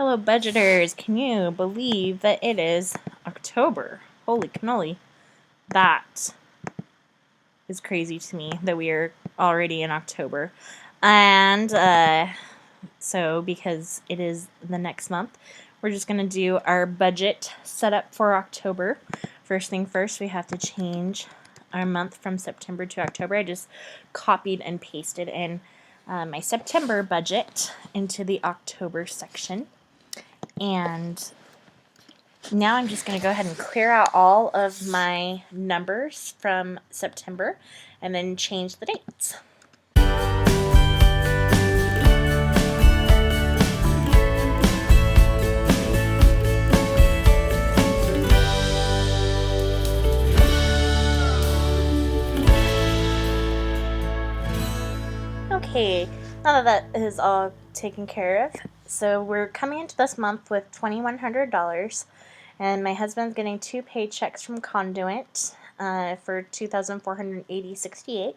Hello budgeters, can you believe that it is October? Holy cannoli. That is crazy to me that we are already in October. And so because it is the next month, we're just going to do our budget setup for October. First thing first, we have to change our month from September to October. I just copied and pasted in my September budget into the October section. And now I'm just going to go ahead and clear out all of my numbers from September and then change the dates. Okay, now that that is all taken care of, so we're coming into this month with $2,100, and my husband's getting 2 paychecks from Conduit for $2,480.68.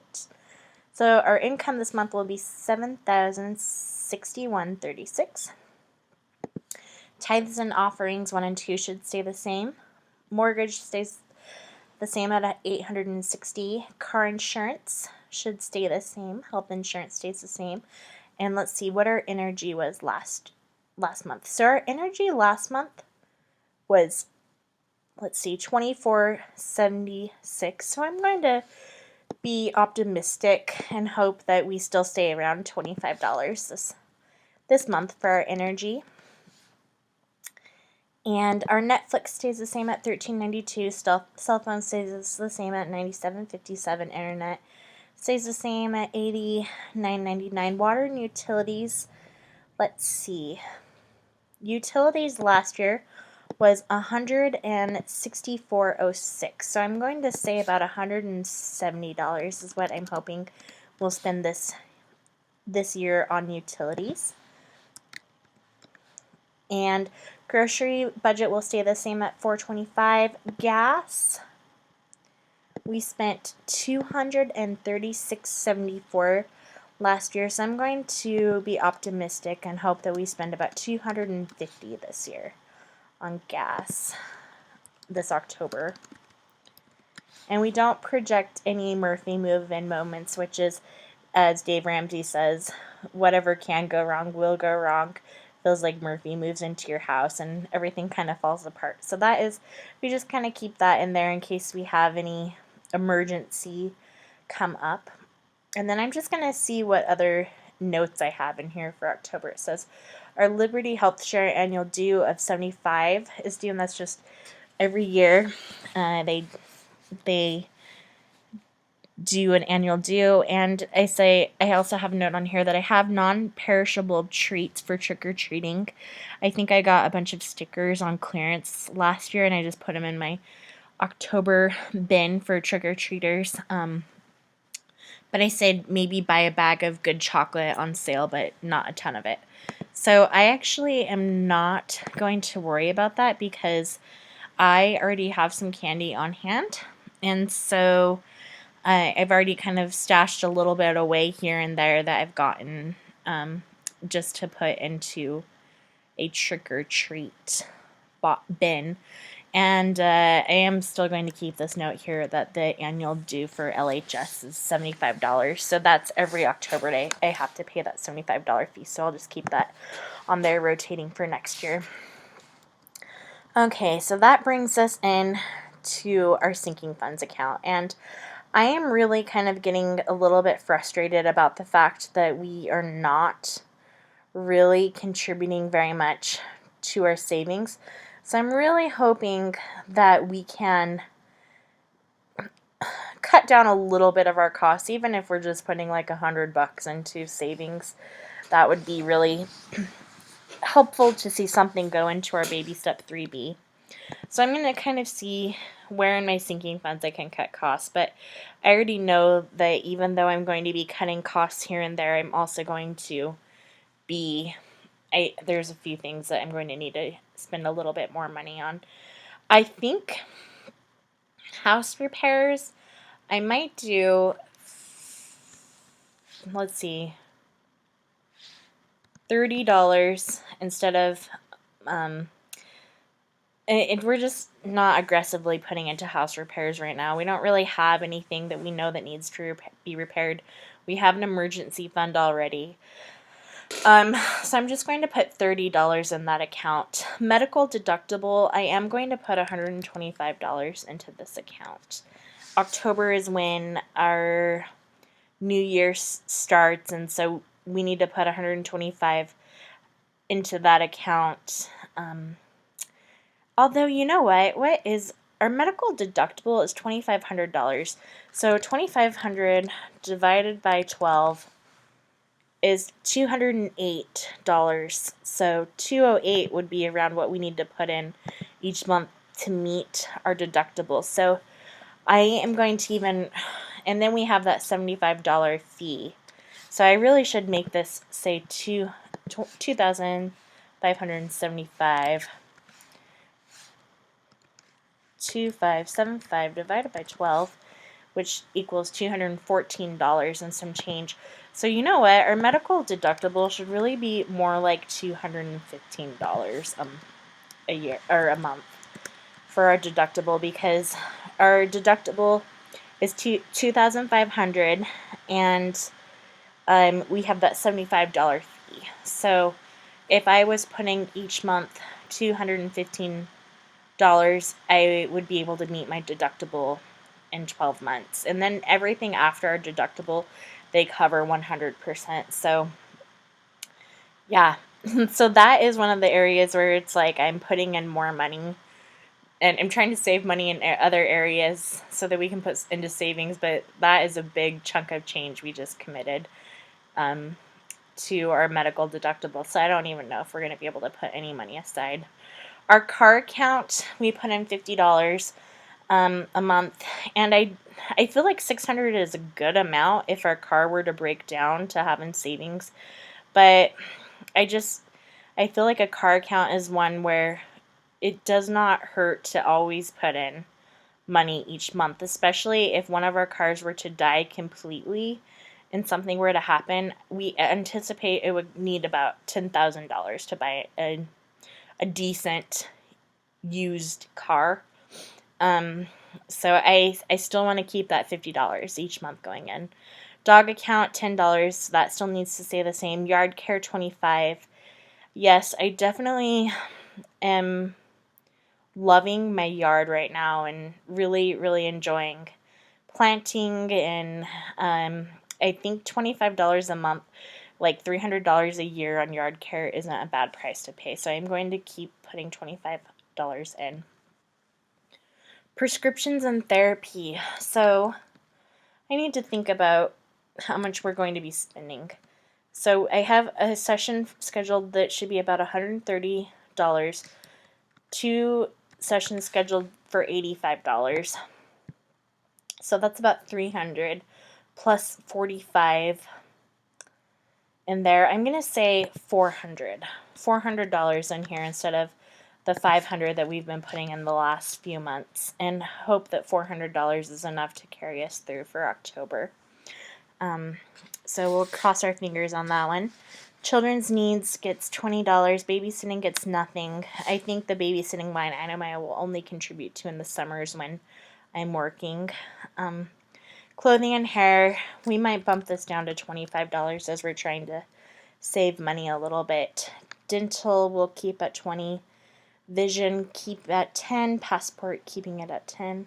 So our income this month will be $7,061.36. Tithes and offerings 1 and 2 should stay the same. Mortgage stays the same at $860. Car insurance should stay the same. Health insurance stays the same. And let's see what our energy was last month. So our energy last month was, let's see, $24.76. So I'm going to be optimistic and hope that we still stay around $25 this month for our energy. And our Netflix stays the same at $13.92. Cell phone stays the same at $97.57. Internet stays the same at $89.99. Water and utilities, let's see. Utilities last year was $164.06. So I'm going to say about $170 is what I'm hoping we'll spend this year on utilities. And grocery budget will stay the same at $4.25. Gas, we spent $236.74 last year, so I'm going to be optimistic and hope that we spend about $250 this year on gas this October. And we don't project any Murphy move-in moments, which is, as Dave Ramsey says, whatever can go wrong will go wrong. Feels like Murphy moves into your house and everything kind of falls apart. So that is, we just kind of keep that in there in case we have any emergency come up. And then I'm just going to see what other notes I have in here for October. It says our Liberty Health Share annual due of $75 is due, and that's just every year they do an annual due. And I also have a note on here that I have non-perishable treats for trick-or-treating. I think I got a bunch of stickers on clearance last year, and I just put them in my October bin for trick-or-treaters. But I said maybe buy a bag of good chocolate on sale, but not a ton of it. So I actually am not going to worry about that because I already have some candy on hand. And so I've already kind of stashed a little bit away here and there that I've gotten just to put into a trick-or-treat bin. And I am still going to keep this note here that the annual due for LHS is $75. So that's every October day I have to pay that $75 fee. So I'll just keep that on there rotating for next year. Okay, so that brings us in to our sinking funds account. And I am really kind of getting a little bit frustrated about the fact that we are not really contributing very much to our savings. So I'm really hoping that we can cut down a little bit of our costs, even if we're just putting like $100 into savings. That would be really helpful to see something go into our baby step 3B. So I'm going to kind of see where in my sinking funds I can cut costs, but I already know that even though I'm going to be cutting costs here and there, I'm also going to be, there's a few things that I'm going to need to spend a little bit more money on. I think house repairs, I might do, let's see, $30 instead of We're just not aggressively putting into house repairs right now. We don't really have anything that we know that needs to be repaired. We have an emergency fund already. So I'm just going to put $30 in that account. Medical deductible, I am going to put $125 into this account. October is when our new year starts, and so we need to put $125 into that account. Although, you know what is our medical deductible is $2,500. So $2,500 divided by 12 is $208. So 208 would be around what we need to put in each month to meet our deductible. So I am going to even, and then we have that $75 fee. So I really should make this say 2,575. 2,575 divided by 12, which equals $214 and some change. So you know what? Our medical deductible should really be more like $215 a year or a month for our deductible, because our deductible is 2,500 and we have that $75 fee. So if I was putting each month $215, I would be able to meet my deductible in 12 months. And then everything after our deductible, they cover 100%. So yeah, so that is one of the areas where it's like I'm putting in more money, and I'm trying to save money in other areas so that we can put into savings, but that is a big chunk of change we just committed to our medical deductible. So I don't even know if we're going to be able to put any money aside. Our car account, we put in $50 a month, and I feel like $600 is a good amount if our car were to break down to have in savings, but I feel like a car account is one where it does not hurt to always put in money each month, especially if one of our cars were to die completely and something were to happen. We anticipate it would need about $10,000 to buy a decent used car. So I still want to keep that $50 each month going in. Dog account, $10. That still needs to stay the same. Yard care, $25. Yes, I definitely am loving my yard right now and really, really enjoying planting, and I think $25 a month, like $300 a year on yard care isn't a bad price to pay. So I'm going to keep putting $25 in. Prescriptions and therapy. So I need to think about how much we're going to be spending. So I have a session scheduled that should be about $130. 2 sessions scheduled for $85. So that's about $300 plus $45 in there. I'm going to say $400 in here instead of the $500 that we've been putting in the last few months, and hope that $400 is enough to carry us through for October. So we'll cross our fingers on that one. Children's needs gets $20. Babysitting gets nothing. I think the babysitting line item I will only contribute to in the summers when I'm working. Clothing and hair, we might bump this down to $25 as we're trying to save money a little bit. Dental we'll keep at $20. Vision keep at $10. Passport keeping it at $10.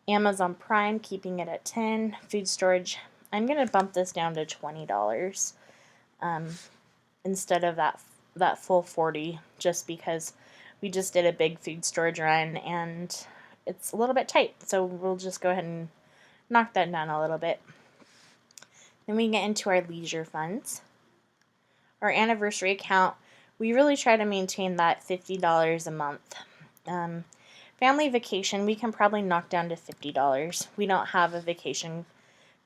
Amazon Prime keeping it at $10. Food storage, I'm going to bump this down to $20 instead of that full $40, just because we just did a big food storage run and it's a little bit tight. So we'll just go ahead and knock that down a little bit. Then we get into our leisure funds. Our anniversary account, we really try to maintain that $50 a month. Family vacation, we can probably knock down to $50. We don't have a vacation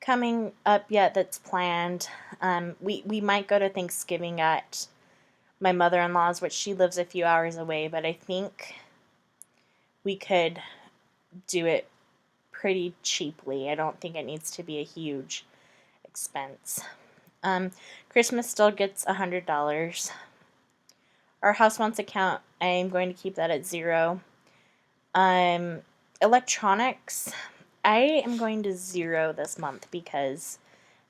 coming up yet that's planned. We might go to Thanksgiving at my mother-in-law's, which she lives a few hours away, but I think we could do it pretty cheaply. I don't think it needs to be a huge expense. Christmas still gets $100. Our house wants account, I'm going to keep that at 0. Um, Electronics, I am going to 0 this month because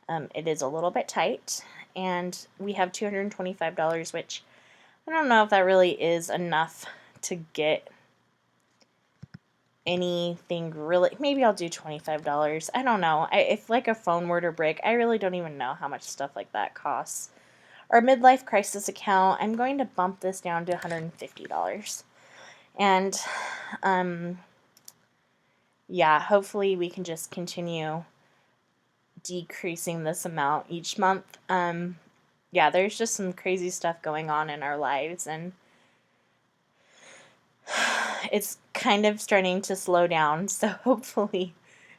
it is a little bit tight, and we have $225, which I don't know if that really is enough to get anything really. Maybe I'll do $25. I don't know. If like a phone were to break, I really don't even know how much stuff like that costs. Our midlife crisis account, I'm going to bump this down to $150. And yeah, hopefully we can just continue decreasing this amount each month. Yeah, there's just some crazy stuff going on in our lives, and it's kind of starting to slow down. So hopefully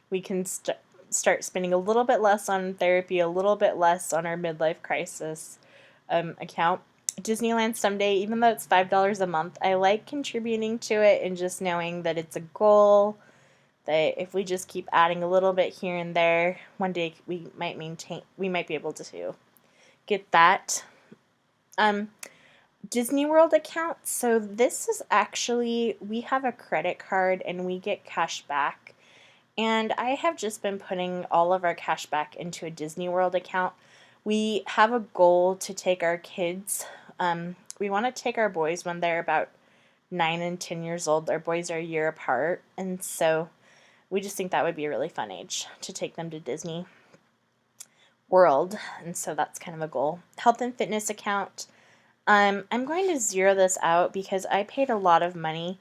we can start spending a little bit less on therapy, a little bit less on our midlife crisis account. Disneyland someday, even though it's $5 a month, I like contributing to it and just knowing that it's a goal, that if we just keep adding a little bit here and there, one day we might be able to get that. Disney World account. So this is actually, we have a credit card and we get cash back. And I have just been putting all of our cash back into a Disney World account. We have a goal to take our kids. We want to take our boys when they're about 9 and 10 years old. Our boys are a year apart. And so we just think that would be a really fun age to take them to Disney World. And so that's kind of a goal. Health and fitness account. I'm going to 0 this out because I paid a lot of money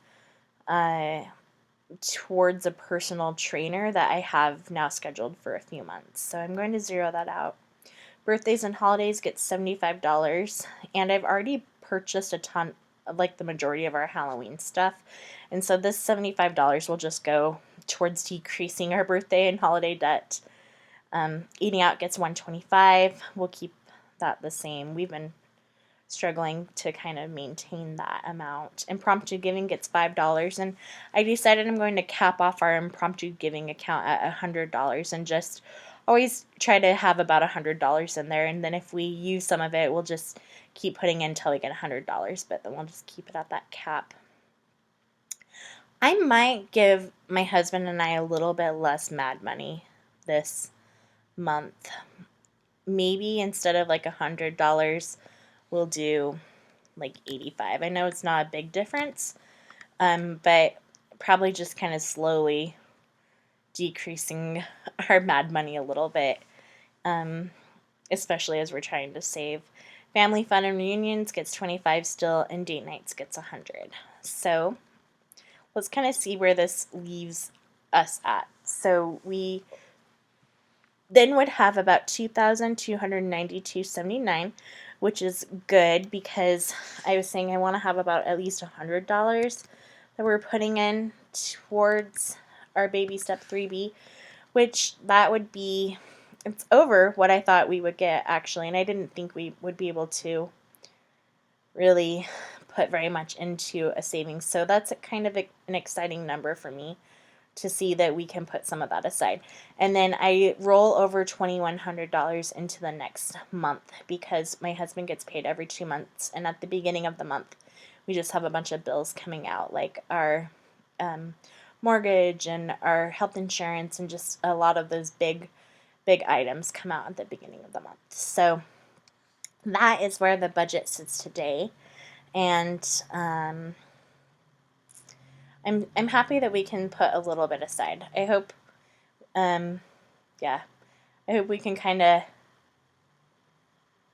towards a personal trainer that I have now scheduled for a few months. So I'm going to 0 that out. Birthdays and holidays get $75, and I've already purchased a ton, like the majority of our Halloween stuff. And so this $75 will just go towards decreasing our birthday and holiday debt. Eating out gets $125. We'll keep that the same. We've been struggling to kind of maintain that amount. Impromptu giving gets $5, and I decided I'm going to cap off our impromptu giving account at $100 and just always try to have about $100 in there, and then if we use some of it, we'll just keep putting in until we get $100, but then we'll just keep it at that cap. I might give my husband and I a little bit less mad money this month. Maybe instead of like $100, we'll do like 85. I know it's not a big difference, but probably just kind of slowly decreasing our mad money a little bit, especially as we're trying to save. Family fun and reunions gets 25 still, and date nights gets 100. So let's kind of see where this leaves us at. So we then would have about $2,292.79, which is good because I was saying I want to have about at least $100 that we're putting in towards our baby step 3B, which that would be, it's over what I thought we would get actually, and I didn't think we would be able to really put very much into a savings. So that's kind of an exciting number for me to see that we can put some of that aside. And then I roll over $2,100 into the next month because my husband gets paid every 2 months, and at the beginning of the month we just have a bunch of bills coming out, like our mortgage and our health insurance, and just a lot of those big items come out at the beginning of the month. So that is where the budget sits today, and I'm happy that we can put a little bit aside. I hope, I hope we can kind of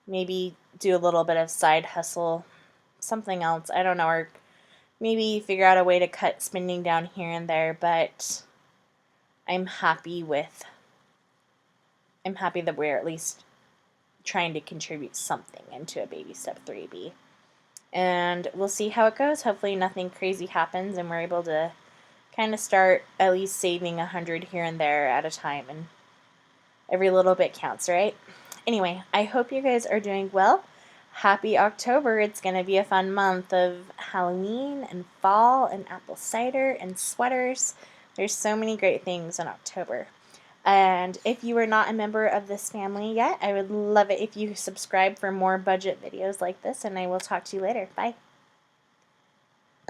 maybe do a little bit of side hustle, something else. I don't know, or maybe figure out a way to cut spending down here and there. But I'm happy that we're at least trying to contribute something into a baby step 3B. And we'll see how it goes. Hopefully nothing crazy happens and we're able to kind of start at least saving $100 here and there at a time, and every little bit counts, right? Anyway, I hope you guys are doing well. Happy October. It's going to be a fun month of Halloween and fall and apple cider and sweaters. There's so many great things in October. And if you are not a member of this family yet, I would love it if you subscribe for more budget videos like this, and I will talk to you later. Bye.